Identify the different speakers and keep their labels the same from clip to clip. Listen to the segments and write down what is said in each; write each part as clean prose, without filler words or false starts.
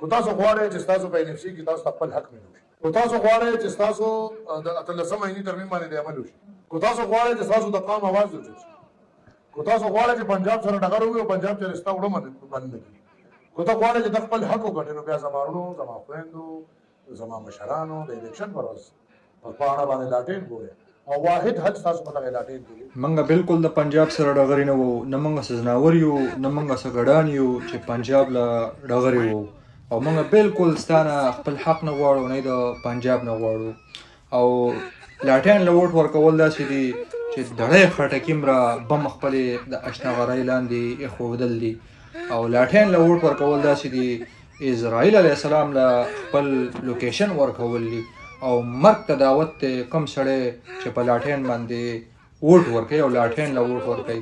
Speaker 1: خو تاسو غواړئ چې ستاسو په NFC کې تاسو خپل حق ملو شي، خو تاسو غواړئ چې ستاسو د 18 عیني ترمیم باندې د عمل وشي، خو تاسو غواړئ چې ستاسو د قام आवाज وچت شي، خو تاسو غواړئ چې پنجاب سره ډغر وي او پنجاب چې رستا وړه بند نه کړي، خو تاسو غواړئ چې د خپل حق وګټئ، نو بیا زما ورونو، زما خویندو، زما مشرانو د الیکشن پر ورځ په پاڼه باندې لاټین ګورئ او واحد حل تاسو په دغه لاټین کې
Speaker 2: منګه بالکل د پنجاب سره ډغري نه وو، نه منګه سزناور یو، نه منګه سګړان یو چې پنجاب له ډغري وو، او منګه بالکل ستانه خپل حق نه غواړو، نه د پنجاب نه غواړو. او لاټین له ووټ ورکول داسې دي چې دړی خټکي مرا بم خپل د اشنغرۍ لاندې ایښودل دي، او لاټین له ووټ ورکول داسې دي اسرائیل علیه السلام له خپل لوکیشن ورکول دي، او مرګ ته دعوت دی کوم سړی چې په لاټین باندې ووټ ورکوي او لاټین له ووټ ورکوي.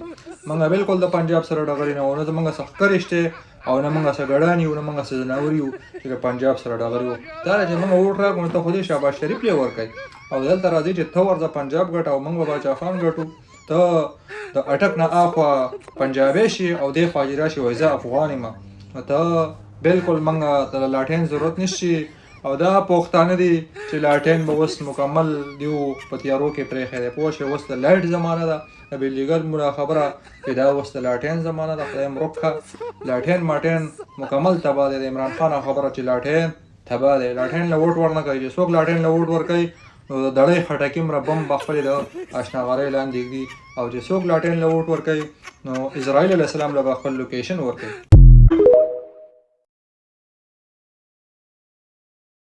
Speaker 2: موږ بالکل د پنجاب سره ډغري نه وو، نه زموږ څه ښکرې شته او نه موږ څه ګډان یو، نه موږ څه ځناور یو چې د پنجاب سره ډغري وو. دا چې موږ ووټ راکړو ته خو دې شهباز شریف یې ورکوي او دلته راځي چې ته ورځه پنجاب ګټه او موږ به باچا خان ګټو، ته د اټک نه اخوا پنجابی شي او دې خوا چې راشي وایي زه افغان یم، نو ته بالکل موږ ته د لاټین ضرورت نشي. او دا پښتانه دي چې لاټین به اوس مکمل دیو په تیارو کې پرېښی دی، پوه شئ اوس د لایټ زمانه ده، د بجلیګر مولا خبره چې دا اوس د لاټین زمانه ده. خدای مروک ښه، لاټین ماټین مکمل تباه دی. د عمران خان خبره چې لاټین تباه دی، لاټین له ووټ ورنه کوي، چې څوک لاټین له ووټ ورکوي نو د دړۍ خټکي مره بم به خپلې د اشناغرۍ لاندې ږدي، او چې څوک لاټین له ووټ ورکوي نو اسرائیل علیه السلام له به خپل لوکیشن ورکوي.